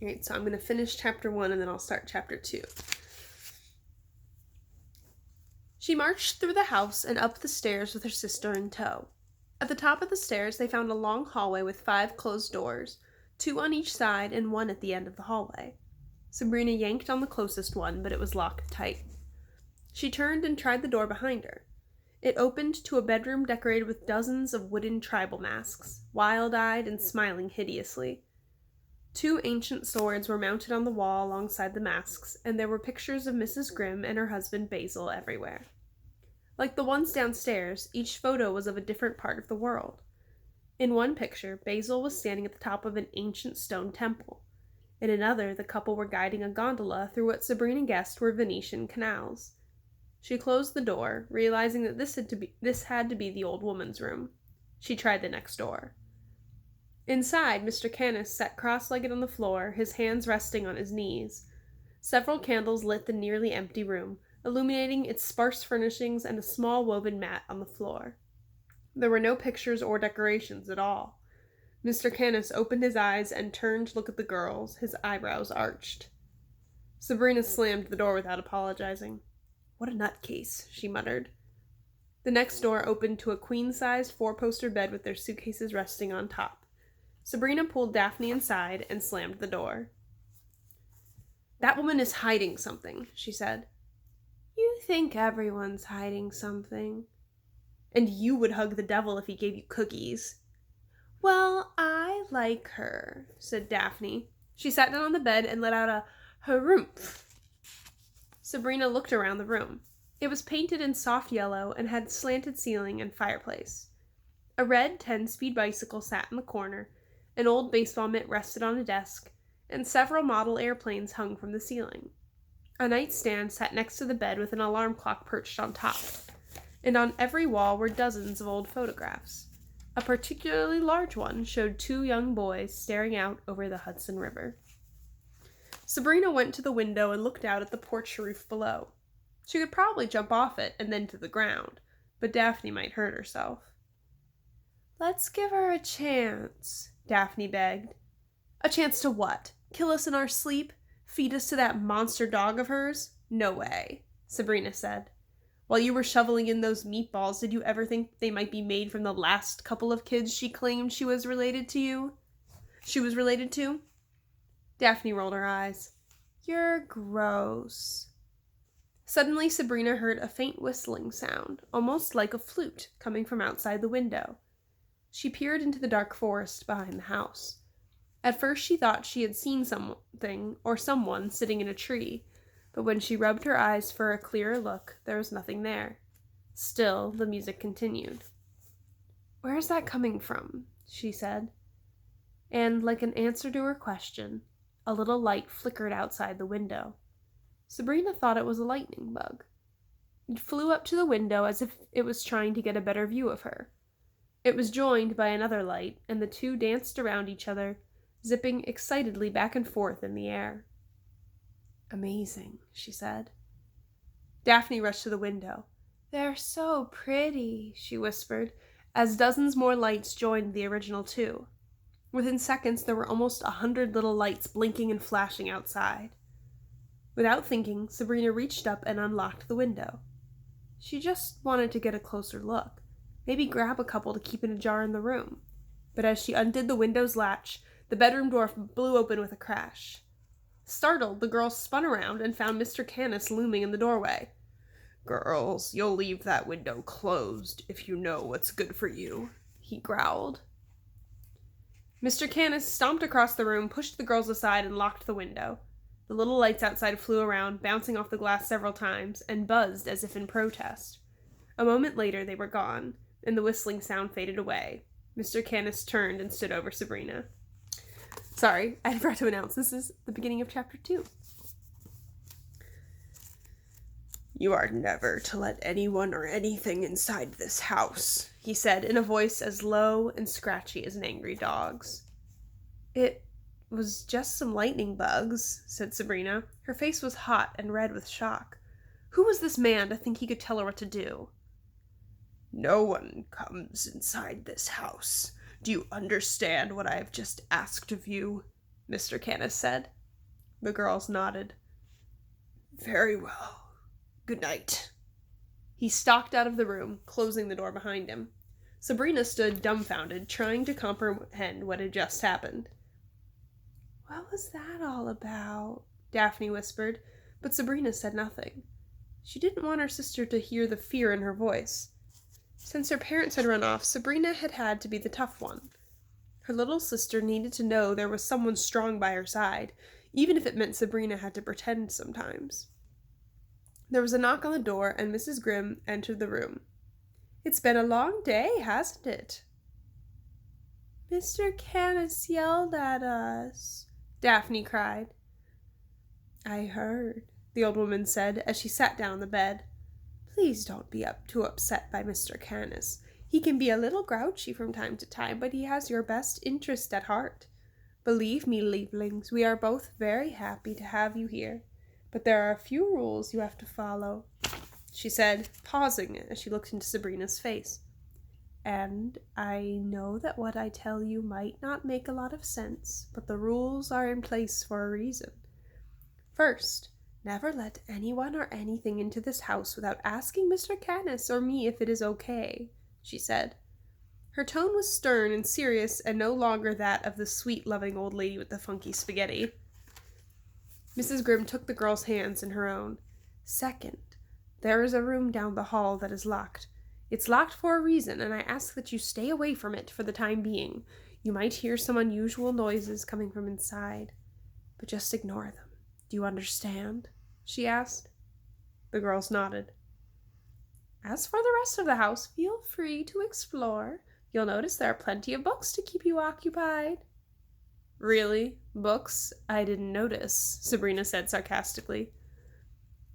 Alright, so I'm going to finish chapter 1 and then I'll start chapter 2. She marched through the house and up the stairs with her sister in tow. At the top of the stairs, they found a long hallway with 5 closed doors, 2 on each side and 1 at the end of the hallway. Sabrina yanked on the closest one, but it was locked tight. She turned and tried the door behind her. It opened to a bedroom decorated with dozens of wooden tribal masks, wild-eyed and smiling hideously. 2 ancient swords were mounted on the wall alongside the masks, and there were pictures of Mrs. Grimm and her husband Basil everywhere. Like the ones downstairs, each photo was of a different part of the world. In one picture, Basil was standing at the top of an ancient stone temple. In another, the couple were guiding a gondola through what Sabrina guessed were Venetian canals. She closed the door, realizing that this had to be the old woman's room. She tried the next door. Inside, Mr. Canis sat cross-legged on the floor, his hands resting on his knees. Several candles lit the nearly empty room, illuminating its sparse furnishings and a small woven mat on the floor. There were no pictures or decorations at all. Mr. Canis opened his eyes and turned to look at the girls, his eyebrows arched. Sabrina slammed the door without apologizing. "What a nutcase," she muttered. The next door opened to a queen-sized 4-poster bed with their suitcases resting on top. Sabrina pulled Daphne inside and slammed the door. "That woman is hiding something," she said. "You think everyone's hiding something." "And you would hug the devil if he gave you cookies." "Well, I like her," said Daphne. She sat down on the bed and let out a harumph. Sabrina looked around the room. It was painted in soft yellow and had slanted ceiling and fireplace. A red 10-speed bicycle sat in the corner, an old baseball mitt rested on a desk, and several model airplanes hung from the ceiling. A nightstand sat next to the bed with an alarm clock perched on top, and on every wall were dozens of old photographs. A particularly large one showed 2 young boys staring out over the Hudson River. Sabrina went to the window and looked out at the porch roof below. She could probably jump off it and then to the ground, but Daphne might hurt herself. "Let's give her a chance," Daphne begged. "A chance to what? Kill us in our sleep? Feed us to that monster dog of hers? No way," Sabrina said. "While you were shoveling in those meatballs, did you ever think they might be made from the last couple of kids she claimed she was related to? Daphne rolled her eyes. "You're gross." Suddenly, Sabrina heard a faint whistling sound, almost like a flute, coming from outside the window. She peered into the dark forest behind the house. At first she thought she had seen something or someone sitting in a tree, but when she rubbed her eyes for a clearer look, there was nothing there. Still, the music continued. "Where is that coming from?" she said. And, like an answer to her question, a little light flickered outside the window. Sabrina thought it was a lightning bug. It flew up to the window as if it was trying to get a better view of her. It was joined by another light, and the 2 danced around each other, zipping excitedly back and forth in the air. "Amazing," she said. Daphne rushed to the window. "They're so pretty," she whispered, as dozens more lights joined the original 2. Within seconds, there were almost 100 little lights blinking and flashing outside. Without thinking, Sabrina reached up and unlocked the window. She just wanted to get a closer look, maybe grab a couple to keep in a jar in the room. But as she undid the window's latch, the bedroom door blew open with a crash. Startled, the girl spun around and found Mr. Canis looming in the doorway. "Girls, you'll leave that window closed if you know what's good for you," he growled. Mr. Canis stomped across the room, pushed the girls aside, and locked the window. The little lights outside flew around, bouncing off the glass several times, and buzzed as if in protest. A moment later, they were gone, and the whistling sound faded away. Mr. Canis turned and stood over Sabrina. Sorry, I forgot to announce this is the beginning of chapter 2. "You are never to let anyone or anything inside this house," he said in a voice as low and scratchy as an angry dog's. "It was just some lightning bugs," said Sabrina. Her face was hot and red with shock. Who was this man to think he could tell her what to do? "No one comes inside this house. Do you understand what I have just asked of you?" Mr. Canis said. The girls nodded. Very well. Good night. He stalked out of the room, closing the door behind him. Sabrina stood dumbfounded, trying to comprehend what had just happened. What was that all about? Daphne whispered, but Sabrina said nothing. She didn't want her sister to hear the fear in her voice. Since her parents had run off, Sabrina had had to be the tough one. Her little sister needed to know there was someone strong by her side, even if it meant Sabrina had to pretend sometimes. There was a knock on the door, and Mrs. Grimm entered the room. It's been a long day, hasn't it? Mr. Canis yelled at us, Daphne cried. I heard, the old woman said as she sat down on the bed. Please don't be too upset by Mr. Canis. He can be a little grouchy from time to time, but he has your best interest at heart. Believe me, lieblings, we are both very happy to have you here, but there are a few rules you have to follow, she said, pausing as she looked into Sabrina's face. And I know that what I tell you might not make a lot of sense, but the rules are in place for a reason. First, never let anyone or anything into this house without asking Mr. Canis or me if it is okay, she said. Her tone was stern and serious and no longer that of the sweet, loving old lady with the funky spaghetti. Mrs. Grimm took the girl's hands in her own. Second, there is a room down the hall that is locked. It's locked for a reason, and I ask that you stay away from it for the time being. You might hear some unusual noises coming from inside, but just ignore them. Do you understand? She asked. The girls nodded. As for the rest of the house, feel free to explore. You'll notice there are plenty of books to keep you occupied. Really? Books? I didn't notice, Sabrina said sarcastically.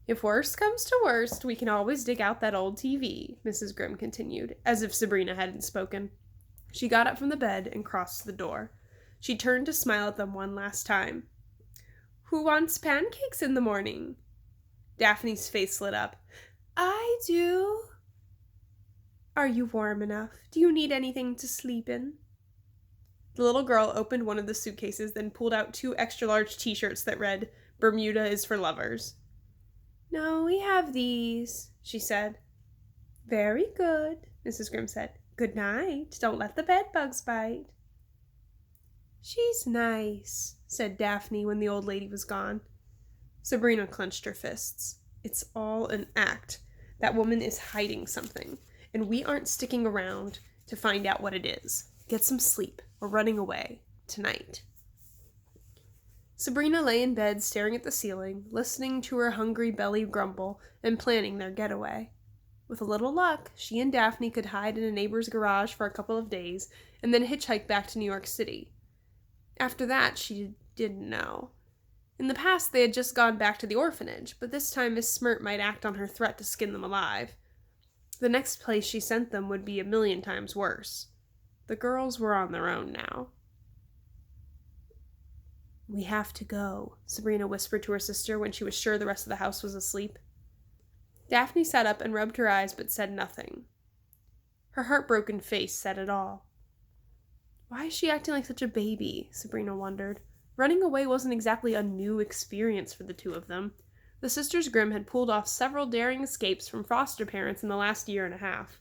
If worst comes to worst, we can always dig out that old TV, Mrs. Grimm continued, as if Sabrina hadn't spoken. She got up from the bed and crossed to the door. She turned to smile at them one last time. Who wants pancakes in the morning? Daphne's face lit up. I do. Are you warm enough? Do you need anything to sleep in? The little girl opened one of the suitcases, then pulled out 2 extra-large t-shirts that read, Bermuda is for lovers. No, we have these, she said. Very good, Mrs. Grimm said. Good night. Don't let the bedbugs bite. She's nice, said Daphne when the old lady was gone. Sabrina clenched her fists. It's all an act. That woman is hiding something, and we aren't sticking around to find out what it is. Get some sleep. We're running away. Tonight. Sabrina lay in bed staring at the ceiling, listening to her hungry belly grumble and planning their getaway. With a little luck, she and Daphne could hide in a neighbor's garage for a couple of days and then hitchhike back to New York City. After that, she didn't know. In the past, they had just gone back to the orphanage, but this time Miss Smirt might act on her threat to skin them alive. The next place she sent them would be 1,000,000 times worse. The girls were on their own now. We have to go, Sabrina whispered to her sister when she was sure the rest of the house was asleep. Daphne sat up and rubbed her eyes but said nothing. Her heartbroken face said it all. Why is she acting like such a baby? Sabrina wondered. Running away wasn't exactly a new experience for the two of them. The Sisters Grimm had pulled off several daring escapes from foster parents in the last year and a half.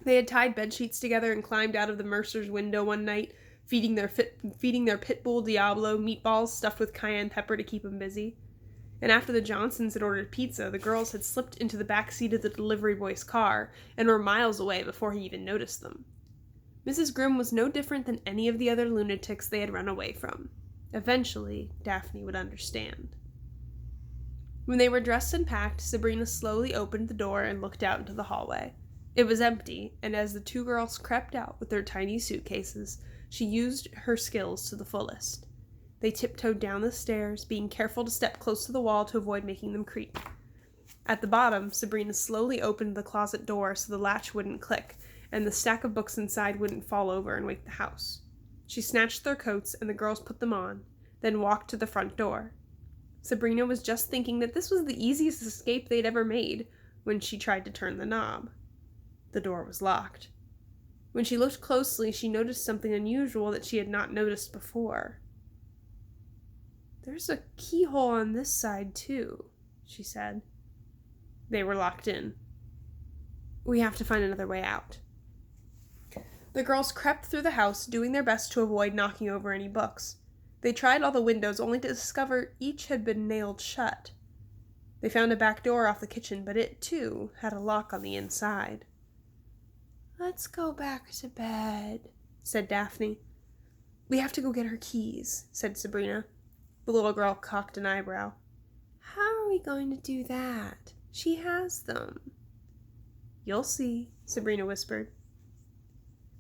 They had tied bedsheets together and climbed out of the Mercer's window one night, feeding their pit bull Diablo meatballs stuffed with cayenne pepper to keep him busy. And after the Johnsons had ordered pizza, the girls had slipped into the back seat of the delivery boy's car and were miles away before he even noticed them. Mrs. Grimm was no different than any of the other lunatics they had run away from. Eventually, Daphne would understand. When they were dressed and packed, Sabrina slowly opened the door and looked out into the hallway. It was empty, and as the two girls crept out with their tiny suitcases, she used her skills to the fullest. They tiptoed down the stairs, being careful to step close to the wall to avoid making them creak. At the bottom, Sabrina slowly opened the closet door so the latch wouldn't click, and the stack of books inside wouldn't fall over and wake the house. She snatched their coats, and the girls put them on, then walked to the front door. Sabrina was just thinking that this was the easiest escape they'd ever made when she tried to turn the knob. The door was locked. When she looked closely, she noticed something unusual that she had not noticed before. There's a keyhole on this side, too, she said. They were locked in. We have to find another way out. The girls crept through the house, doing their best to avoid knocking over any books. They tried all the windows, only to discover each had been nailed shut. They found a back door off the kitchen, but it, too, had a lock on the inside. Let's go back to bed, said Daphne. We have to go get her keys, said Sabrina. The little girl cocked an eyebrow. How are we going to do that? She has them. You'll see, Sabrina whispered.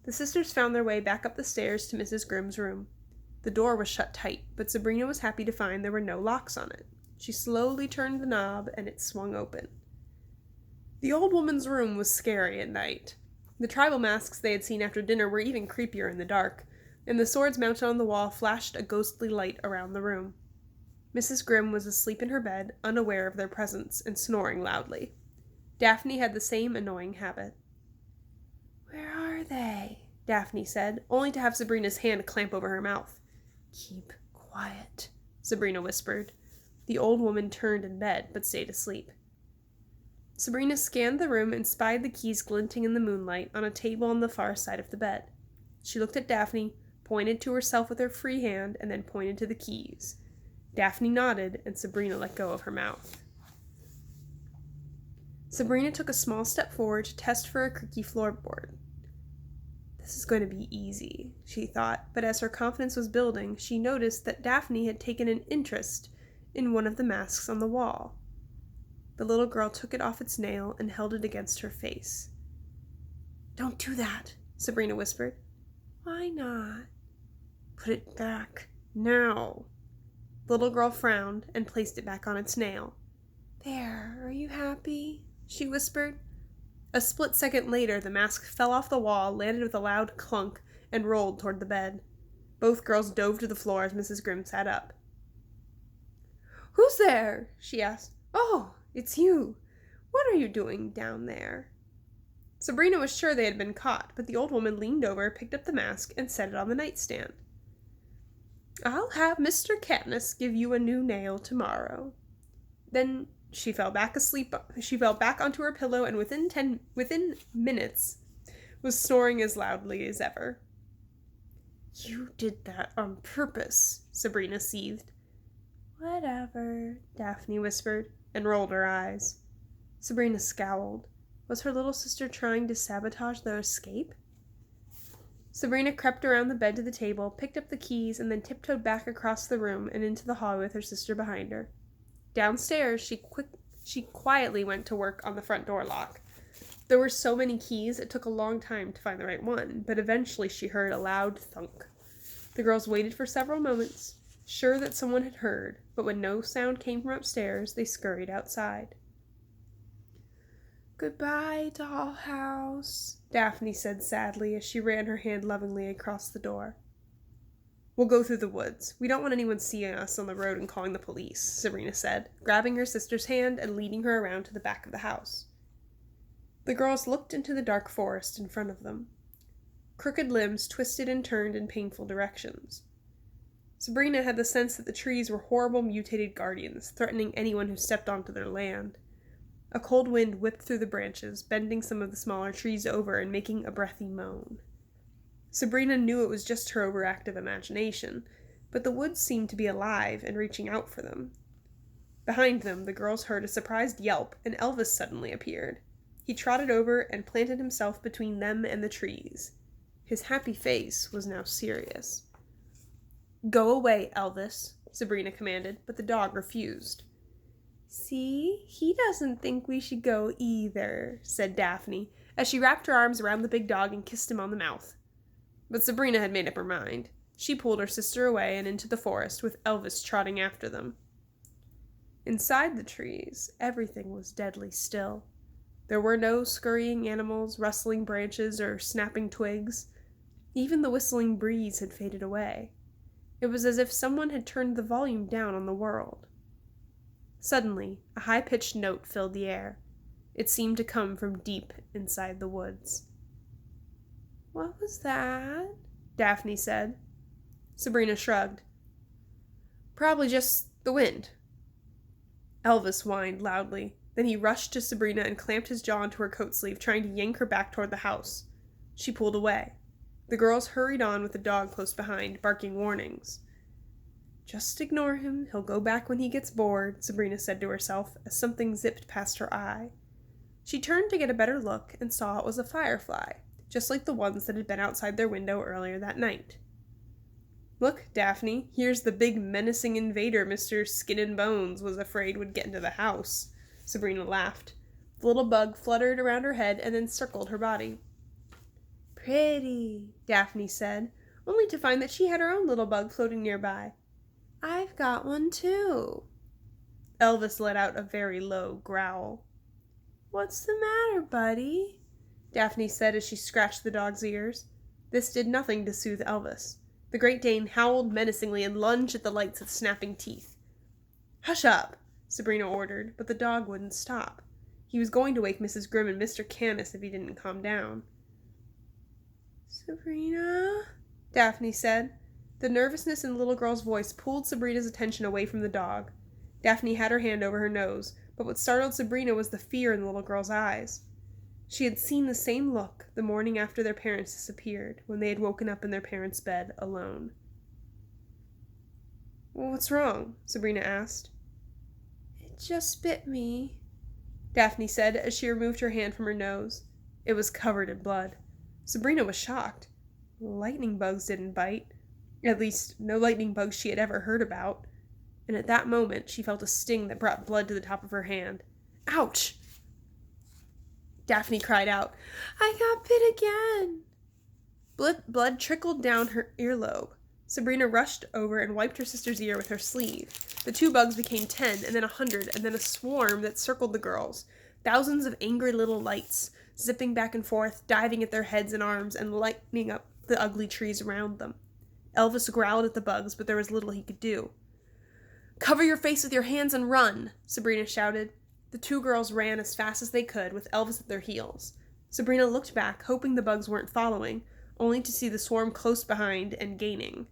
The sisters found their way back up the stairs to Mrs. Grimm's room. The door was shut tight, but Sabrina was happy to find there were no locks on it. She slowly turned the knob, and it swung open. The old woman's room was scary at night. The tribal masks they had seen after dinner were even creepier in the dark, and the swords mounted on the wall flashed a ghostly light around the room. Mrs. Grimm was asleep in her bed, unaware of their presence, and snoring loudly. Daphne had the same annoying habit. Where are they? Daphne said, only to have Sabrina's hand clamp over her mouth. Keep quiet, Sabrina whispered. The old woman turned in bed, but stayed asleep. Sabrina scanned the room and spied the keys glinting in the moonlight on a table on the far side of the bed. She looked at Daphne, pointed to herself with her free hand, and then pointed to the keys. Daphne nodded, and Sabrina let go of her mouth. Sabrina took a small step forward to test for a creaky floorboard. This is going to be easy, she thought, but as her confidence was building, she noticed that Daphne had taken an interest in one of the masks on the wall. The little girl took it off its nail and held it against her face. Don't do that, Sabrina whispered. Why not? Put it back, now. The little girl frowned and placed it back on its nail. There, are you happy? She whispered. A split second later, the mask fell off the wall, landed with a loud clunk, and rolled toward the bed. Both girls dove to the floor as Mrs. Grimm sat up. Who's there? She asked. Oh, it's you. What are you doing down there? Sabrina was sure they had been caught, but the old woman leaned over, picked up the mask, and set it on the nightstand. I'll have Mr. Katniss give you a new nail tomorrow. Then she fell back asleep. She fell back onto her pillow, and within minutes was snoring as loudly as ever. You did that on purpose, Sabrina seethed. Whatever, Daphne whispered, and rolled her eyes. Sabrina scowled. Was her little sister trying to sabotage their escape? Sabrina crept around the bed to the table, picked up the keys, and then tiptoed back across the room and into the hallway with her sister behind her. Downstairs, she quietly went to work on the front door lock. There were so many keys, it took a long time to find the right one, but eventually she heard a loud thunk. The girls waited for several moments, sure that someone had heard, but when no sound came from upstairs, they scurried outside. Goodbye, dollhouse, Daphne said sadly as she ran her hand lovingly across the door. We'll go through the woods. We don't want anyone seeing us on the road and calling the police, Sabrina said, grabbing her sister's hand and leading her around to the back of the house. The girls looked into the dark forest in front of them. Crooked limbs twisted and turned in painful directions. Sabrina had the sense that the trees were horrible mutated guardians, threatening anyone who stepped onto their land. A cold wind whipped through the branches, bending some of the smaller trees over and making a breathy moan. Sabrina knew it was just her overactive imagination, but the woods seemed to be alive and reaching out for them. Behind them, the girls heard a surprised yelp, and Elvis suddenly appeared. He trotted over and planted himself between them and the trees. His happy face was now serious. Go away, Elvis, Sabrina commanded, but the dog refused. See, he doesn't think we should go either, said Daphne, as she wrapped her arms around the big dog and kissed him on the mouth. But Sabrina had made up her mind. She pulled her sister away and into the forest, with Elvis trotting after them. Inside the trees, everything was deadly still. There were no scurrying animals, rustling branches, or snapping twigs. Even the whistling breeze had faded away. It was as if someone had turned the volume down on the world. Suddenly, a high-pitched note filled the air. It seemed to come from deep inside the woods. What was that? Daphne said. Sabrina shrugged. Probably just the wind. Elvis whined loudly. Then he rushed to Sabrina and clamped his jaw into her coat sleeve, trying to yank her back toward the house. She pulled away. The girls hurried on with the dog close behind, barking warnings. Just ignore him. He'll go back when he gets bored, Sabrina said to herself as something zipped past her eye. She turned to get a better look and saw it was a firefly, just like the ones that had been outside their window earlier that night. Look, Daphne, here's the big menacing invader Mr. Skin and Bones was afraid would get into the house, Sabrina laughed. The little bug fluttered around her head and then circled her body. Pretty, Daphne said, only to find that she had her own little bug floating nearby. I've got one too. Elvis let out a very low growl. What's the matter, buddy? Daphne said as she scratched the dog's ears. This did nothing to soothe Elvis. The Great Dane howled menacingly and lunged at the lights with snapping teeth. Hush up, Sabrina ordered, but the dog wouldn't stop. He was going to wake Mrs. Grimm and Mr. Canis if he didn't calm down. Sabrina? Daphne said. The nervousness in the little girl's voice pulled Sabrina's attention away from the dog. Daphne had her hand over her nose, but what startled Sabrina was the fear in the little girl's eyes. She had seen the same look the morning after their parents disappeared, when they had woken up in their parents' bed alone. What's wrong? Sabrina asked. It just bit me, Daphne said as she removed her hand from her nose. It was covered in blood. Sabrina was shocked. Lightning bugs didn't bite. At least, no lightning bugs she had ever heard about. And at that moment, she felt a sting that brought blood to the top of her hand. Ouch! Daphne cried out, I got bit again! Blood trickled down her earlobe. Sabrina rushed over and wiped her sister's ear with her sleeve. The 2 bugs became 10, and then 100, and then a swarm that circled the girls. Thousands of angry little lights, zipping back and forth, diving at their heads and arms, and lighting up the ugly trees around them. Elvis growled at the bugs, but there was little he could do. Cover your face with your hands and run, Sabrina shouted. The 2 girls ran as fast as they could, with Elvis at their heels. Sabrina looked back, hoping the bugs weren't following, only to see the swarm close behind and gaining.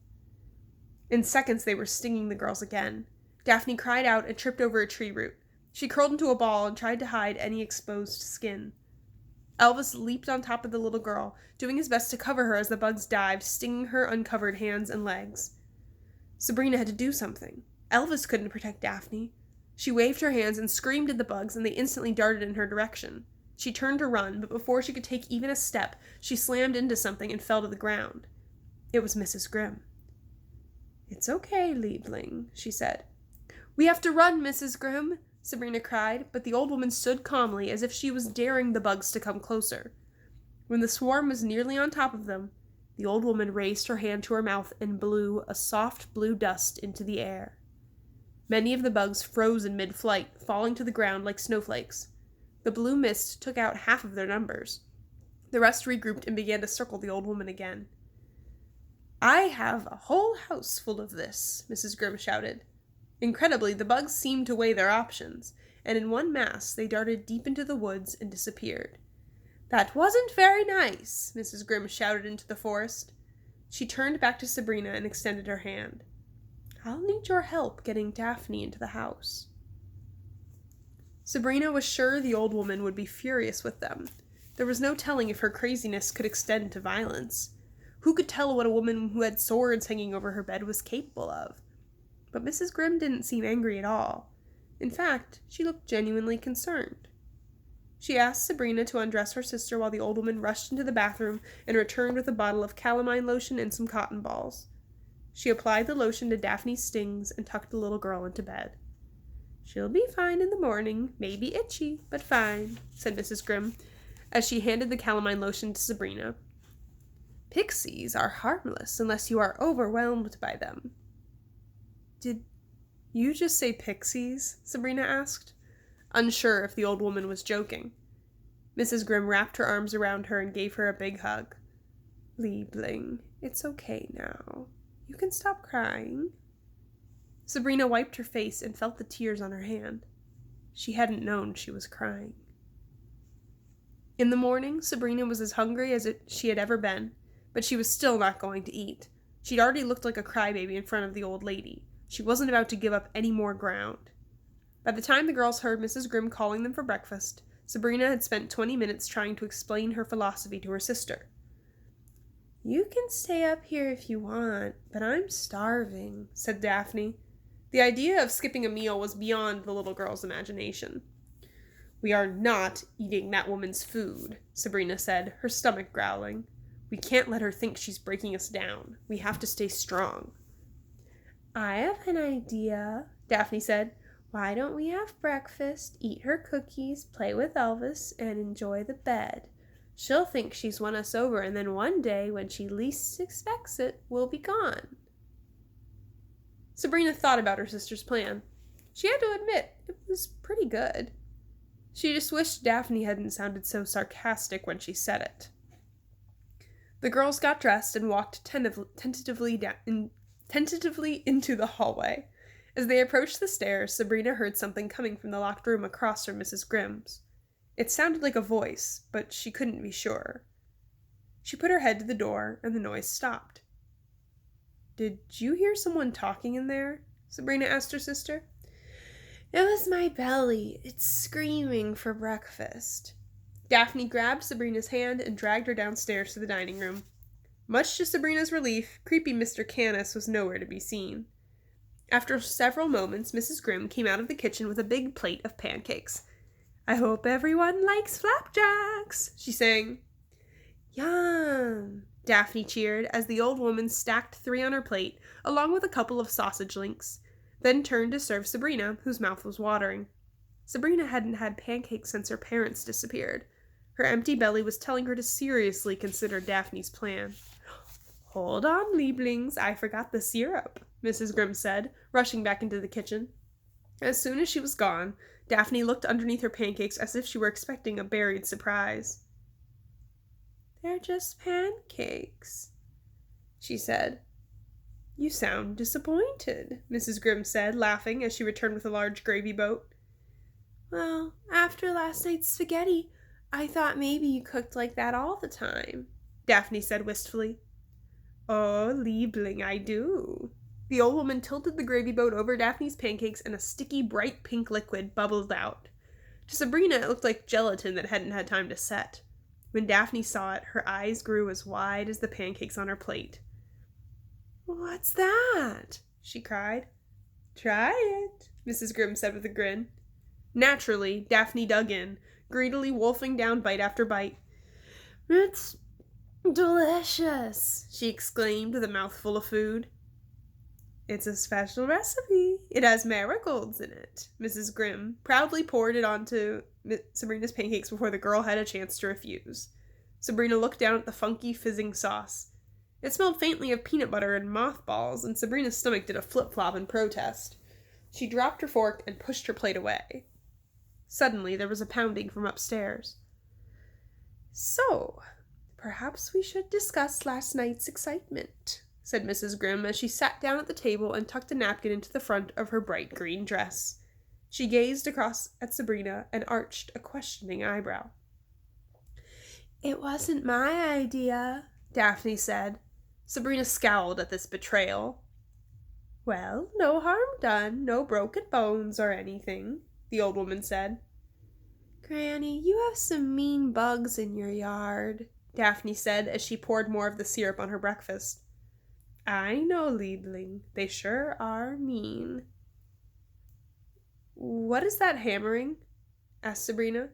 In seconds, they were stinging the girls again. Daphne cried out and tripped over a tree root. She curled into a ball and tried to hide any exposed skin. Elvis leaped on top of the little girl, doing his best to cover her as the bugs dived, stinging her uncovered hands and legs. Sabrina had to do something. Elvis couldn't protect Daphne. She waved her hands and screamed at the bugs, and they instantly darted in her direction. She turned to run, but before she could take even a step, she slammed into something and fell to the ground. It was Mrs. Grimm. It's okay, Liebling, she said. We have to run, Mrs. Grimm, Sabrina cried, but the old woman stood calmly as if she was daring the bugs to come closer. When the swarm was nearly on top of them, the old woman raised her hand to her mouth and blew a soft blue dust into the air. Many of the bugs froze in mid-flight, falling to the ground like snowflakes. The blue mist took out half of their numbers. The rest regrouped and began to circle the old woman again. I have a whole house full of this, Mrs. Grimm shouted. Incredibly, the bugs seemed to weigh their options, and in one mass they darted deep into the woods and disappeared. That wasn't very nice, Mrs. Grimm shouted into the forest. She turned back to Sabrina and extended her hand. I'll need your help getting Daphne into the house. Sabrina was sure the old woman would be furious with them. There was no telling if her craziness could extend to violence. Who could tell what a woman who had swords hanging over her bed was capable of? But Mrs. Grimm didn't seem angry at all. In fact, she looked genuinely concerned. She asked Sabrina to undress her sister while the old woman rushed into the bathroom and returned with a bottle of calamine lotion and some cotton balls. She applied the lotion to Daphne's stings and tucked the little girl into bed. She'll be fine in the morning, maybe itchy, but fine, said Mrs. Grimm, as she handed the calamine lotion to Sabrina. Pixies are harmless unless you are overwhelmed by them. Did you just say pixies? Sabrina asked, unsure if the old woman was joking. Mrs. Grimm wrapped her arms around her and gave her a big hug. Liebling, it's okay now. You can stop crying. Sabrina wiped her face and felt the tears on her hand. She hadn't known she was crying. In the morning, Sabrina was as hungry as she had ever been, but she was still not going to eat. She'd already looked like a crybaby in front of the old lady. She wasn't about to give up any more ground. By the time the girls heard Mrs. Grimm calling them for breakfast, Sabrina had spent 20 minutes trying to explain her philosophy to her sister. "You can stay up here if you want, but I'm starving," said Daphne. The idea of skipping a meal was beyond the little girl's imagination. "We are not eating that woman's food," Sabrina said, her stomach growling. "We can't let her think she's breaking us down. We have to stay strong." "I have an idea," Daphne said. "Why don't we have breakfast, eat her cookies, play with Elvis, and enjoy the bed? She'll think she's won us over, and then one day, when she least expects it, we'll be gone." Sabrina thought about her sister's plan. She had to admit, it was pretty good. She just wished Daphne hadn't sounded so sarcastic when she said it. The girls got dressed and walked tentatively into the hallway. As they approached the stairs, Sabrina heard something coming from the locked room across from Mrs. Grimm's. It sounded like a voice, but she couldn't be sure. She put her head to the door, and the noise stopped. "Did you hear someone talking in there?" Sabrina asked her sister. "It was my belly. It's screaming for breakfast." Daphne grabbed Sabrina's hand and dragged her downstairs to the dining room. Much to Sabrina's relief, creepy Mr. Canis was nowhere to be seen. After several moments, Mrs. Grimm came out of the kitchen with a big plate of pancakes. "I hope everyone likes flapjacks," she sang. "Yum," Daphne cheered as the old woman stacked 3 on her plate, along with a couple of sausage links, then turned to serve Sabrina, whose mouth was watering. Sabrina hadn't had pancakes since her parents disappeared. Her empty belly was telling her to seriously consider Daphne's plan. "Hold on, Lieblings, I forgot the syrup," Mrs. Grimm said, rushing back into the kitchen. As soon as she was gone, Daphne looked underneath her pancakes as if she were expecting a buried surprise. "They're just pancakes," she said. "You sound disappointed," Mrs. Grimm said, laughing as she returned with a large gravy boat. "Well, after last night's spaghetti, I thought maybe you cooked like that all the time," Daphne said wistfully. "Oh, Liebling, I do." The old woman tilted the gravy boat over Daphne's pancakes and a sticky, bright pink liquid bubbled out. To Sabrina, it looked like gelatin that hadn't had time to set. When Daphne saw it, her eyes grew as wide as the pancakes on her plate. "What's that?" she cried. "Try it," Mrs. Grimm said with a grin. Naturally, Daphne dug in, greedily wolfing down bite after bite. "It's delicious," she exclaimed with a mouthful of food. "It's a special recipe. It has marigolds in it." Mrs. Grimm proudly poured it onto Sabrina's pancakes before the girl had a chance to refuse. Sabrina looked down at the funky, fizzing sauce. It smelled faintly of peanut butter and mothballs, and Sabrina's stomach did a flip-flop in protest. She dropped her fork and pushed her plate away. Suddenly, there was a pounding from upstairs. "So, perhaps we should discuss last night's excitement," said Mrs. Grimm as she sat down at the table and tucked a napkin into the front of her bright green dress. She gazed across at Sabrina and arched a questioning eyebrow. "It wasn't my idea," Daphne said. Sabrina scowled at this betrayal. "Well, no harm done, no broken bones or anything," the old woman said. "Granny, you have some mean bugs in your yard," Daphne said as she poured more of the syrup on her breakfast. "I know, Liebling. They sure are mean." "What is that hammering?" asked Sabrina.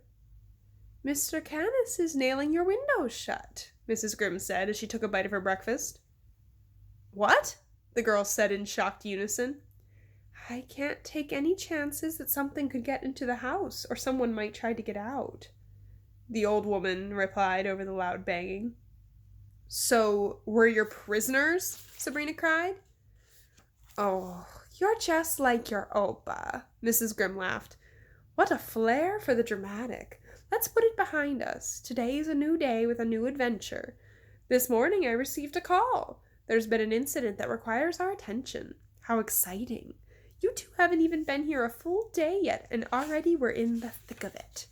"Mr. Canis is nailing your windows shut," Mrs. Grimm said as she took a bite of her breakfast. "What?" the girls said in shocked unison. "I can't take any chances that something could get into the house, or someone might try to get out," the old woman replied over the loud banging. "So, we're your prisoners?" Sabrina cried. "Oh, you're just like your Opa," Mrs. Grimm laughed. "What a flair for the dramatic. Let's put it behind us. Today's a new day with a new adventure. This morning I received a call. There's been an incident that requires our attention. How exciting. You two haven't even been here a full day yet, and already we're in the thick of it."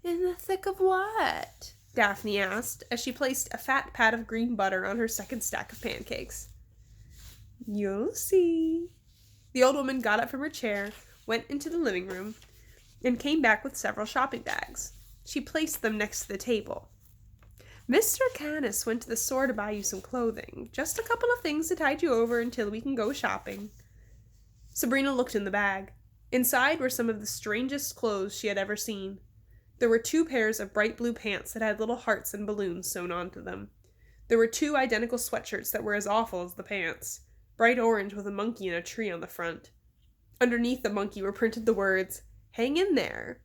"In the thick of what?" Daphne asked, as she placed a fat pat of green butter on her second stack of pancakes. You'll see. The old woman got up from her chair, went into the living room, and came back with several shopping bags. She placed them next to the table. Mr. Canis went to the store to buy you some clothing. Just a couple of things to tide you over until we can go shopping. Sabrina looked in the bag. Inside were some of the strangest clothes she had ever seen. There were 2 pairs of bright blue pants that had little hearts and balloons sewn onto them. There were 2 identical sweatshirts that were as awful as the pants, bright orange with a monkey and a tree on the front. Underneath the monkey were printed the words, "Hang in there."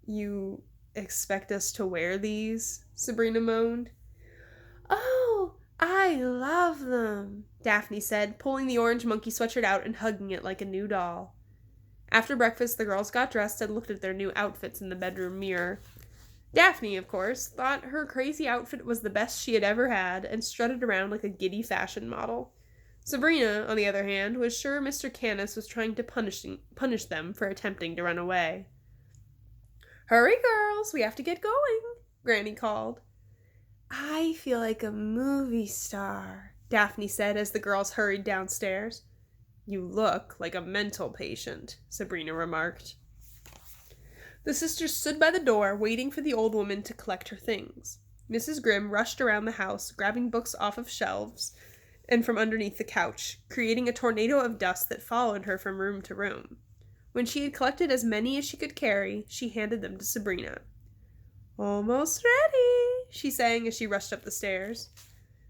"You expect us to wear these?" Sabrina moaned. "Oh, I love them," Daphne said, pulling the orange monkey sweatshirt out and hugging it like a new doll. After breakfast, the girls got dressed and looked at their new outfits in the bedroom mirror. Daphne, of course, thought her crazy outfit was the best she had ever had and strutted around like a giddy fashion model. Sabrina, on the other hand, was sure Mr. Canis was trying to punish them for attempting to run away. "Hurry, girls, we have to get going," Granny called. "I feel like a movie star," Daphne said as the girls hurried downstairs. "You look like a mental patient," Sabrina remarked. The sisters stood by the door, waiting for the old woman to collect her things. Mrs. Grimm rushed around the house, grabbing books off of shelves and from underneath the couch, creating a tornado of dust that followed her from room to room. When she had collected as many as she could carry, she handed them to Sabrina. "Almost ready," she sang as she rushed up the stairs.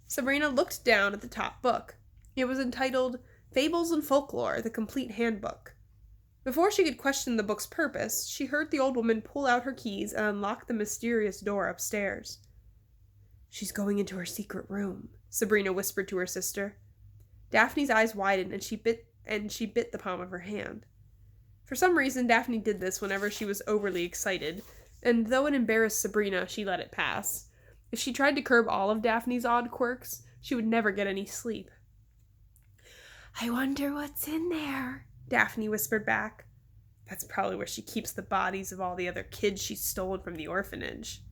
Sabrina looked down at the top book. It was entitled Fables and Folklore, the Complete Handbook. Before she could question the book's purpose, she heard the old woman pull out her keys and unlock the mysterious door upstairs. "She's going into her secret room," Sabrina whispered to her sister. Daphne's eyes widened and she bit the palm of her hand. For some reason, Daphne did this whenever she was overly excited, and though it embarrassed Sabrina, she let it pass. If she tried to curb all of Daphne's odd quirks, she would never get any sleep. "I wonder what's in there," Daphne whispered back. "That's probably where she keeps the bodies of all the other kids she's stolen from the orphanage."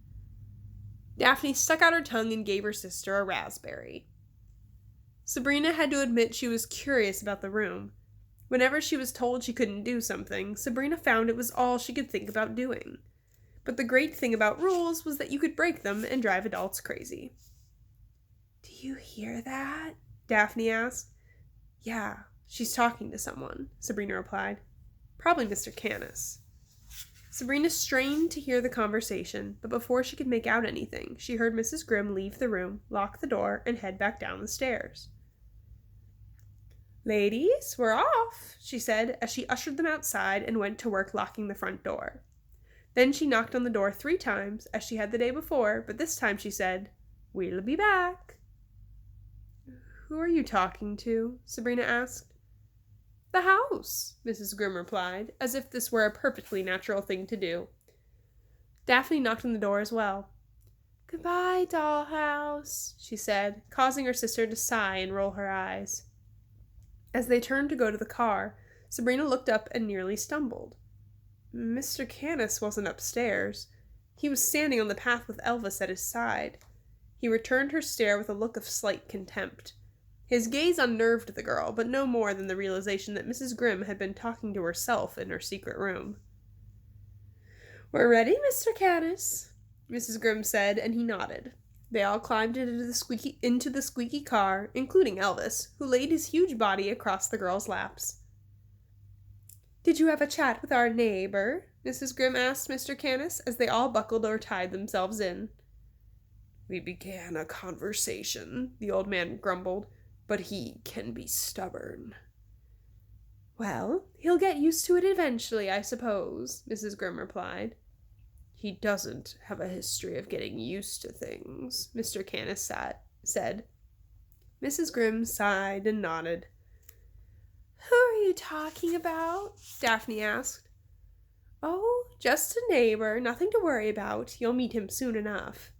Daphne stuck out her tongue and gave her sister a raspberry. Sabrina had to admit she was curious about the room. Whenever she was told she couldn't do something, Sabrina found it was all she could think about doing. But the great thing about rules was that you could break them and drive adults crazy. "Do you hear that?" Daphne asked. "Yeah, she's talking to someone," Sabrina replied. "Probably Mr. Canis." Sabrina strained to hear the conversation, but before she could make out anything, she heard Mrs. Grimm leave the room, lock the door, and head back down the stairs. "Ladies, we're off," she said as she ushered them outside and went to work locking the front door. Then she knocked on the door 3 times, as she had the day before, but this time she said, "We'll be back." "Who are you talking to?" Sabrina asked. "The house," Mrs. Grimm replied, as if this were a perfectly natural thing to do. Daphne knocked on the door as well. "Goodbye, dollhouse," she said, causing her sister to sigh and roll her eyes. As they turned to go to the car, Sabrina looked up and nearly stumbled. Mr. Canis wasn't upstairs. He was standing on the path with Elvis at his side. He returned her stare with a look of slight contempt. His gaze unnerved the girl, but no more than the realization that Mrs. Grimm had been talking to herself in her secret room. "We're ready, Mr. Canis," Mrs. Grimm said, and he nodded. They all climbed into the squeaky car, including Elvis, who laid his huge body across the girls' laps. "Did you have a chat with our neighbor?" Mrs. Grimm asked Mr. Canis as they all buckled or tied themselves in. "We began a conversation," the old man grumbled, "but he can be stubborn." "Well, he'll get used to it eventually, I suppose," Mrs. Grimm replied. "He doesn't have a history of getting used to things," Mr. Canis said. Mrs. Grimm sighed and nodded. "Who are you talking about?" Daphne asked. "Oh, just a neighbor, nothing to worry about. You'll meet him soon enough."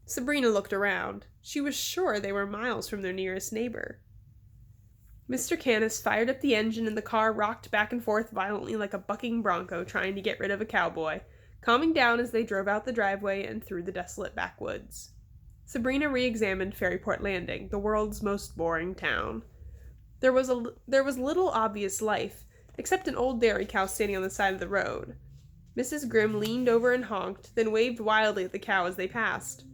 Sabrina looked around. She was sure they were miles from their nearest neighbor. Mr. Canis fired up the engine and the car rocked back and forth violently like a bucking bronco trying to get rid of a cowboy, calming down as they drove out the driveway and through the desolate backwoods. Sabrina re-examined Ferryport Landing, the world's most boring town. There was little obvious life, except an old dairy cow standing on the side of the road. Mrs. Grimm leaned over and honked, then waved wildly at the cow as they passed.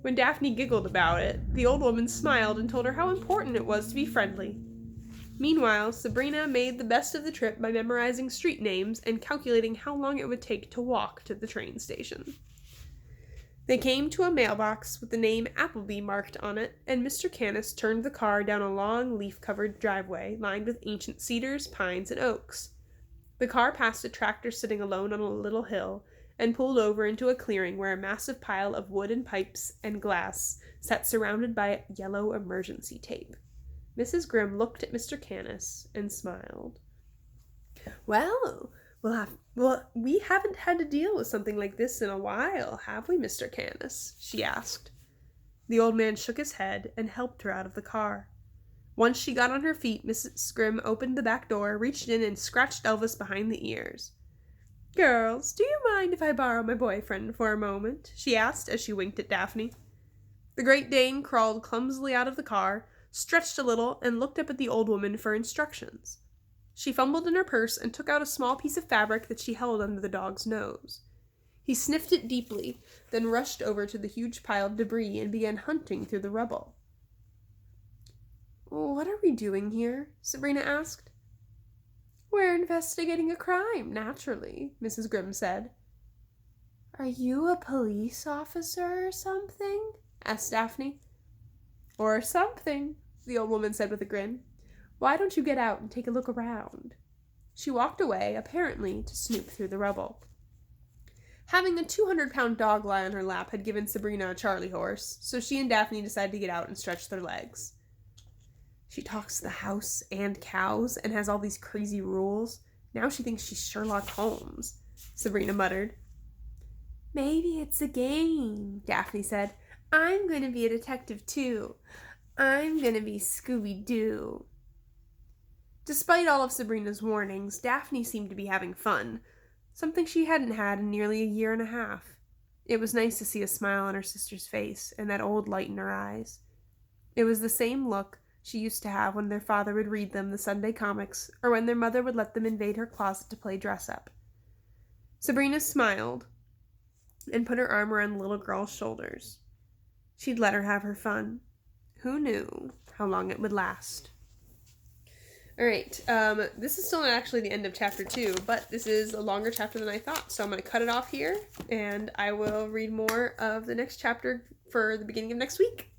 When Daphne giggled about it, the old woman smiled and told her how important it was to be friendly. Meanwhile, Sabrina made the best of the trip by memorizing street names and calculating how long it would take to walk to the train station. They came to a mailbox with the name Appleby marked on it, and Mr. Canis turned the car down a long, leaf-covered driveway lined with ancient cedars, pines, and oaks. The car passed a tractor sitting alone on a little hill and pulled over into a clearing where a massive pile of wood and pipes and glass sat surrounded by yellow emergency tape. Mrs. Grimm looked at Mr. Canis and smiled. "Well, we haven't had to deal with something like this in a while, have we, Mr. Canis?" she asked. The old man shook his head and helped her out of the car. Once she got on her feet, Mrs. Grimm opened the back door, reached in, and scratched Elvis behind the ears. "Girls, do you mind if I borrow my boyfriend for a moment?" she asked as she winked at Daphne. The Great Dane crawled clumsily out of the car, stretched a little, and looked up at the old woman for instructions. She fumbled in her purse and took out a small piece of fabric that she held under the dog's nose. He sniffed it deeply, then rushed over to the huge pile of debris and began hunting through the rubble. "What are we doing here?" Sabrina asked. "We're investigating a crime, naturally," Mrs. Grimm said. "Are you a police officer or something?" asked Daphne. "Or something," the old woman said with a grin. "Why don't you get out and take a look around?" She walked away, apparently to snoop through the rubble. Having a 200-pound dog lie on her lap had given Sabrina a Charlie horse, so she and Daphne decided to get out and stretch their legs. "She talks to the house and cows and has all these crazy rules. Now she thinks she's Sherlock Holmes," Sabrina muttered. "Maybe it's a game," Daphne said. "I'm going to be a detective too. I'm going to be Scooby-Doo." Despite all of Sabrina's warnings, Daphne seemed to be having fun, something she hadn't had in nearly a year and a half. It was nice to see a smile on her sister's face and that old light in her eyes. It was the same look she used to have when their father would read them the Sunday comics or when their mother would let them invade her closet to play dress-up. Sabrina smiled and put her arm around the little girl's shoulders. She'd let her have her fun. Who knew how long it would last? Alright, this is still not actually the end of chapter 2, but this is a longer chapter than I thought, so I'm going to cut it off here, and I will read more of the next chapter for the beginning of next week.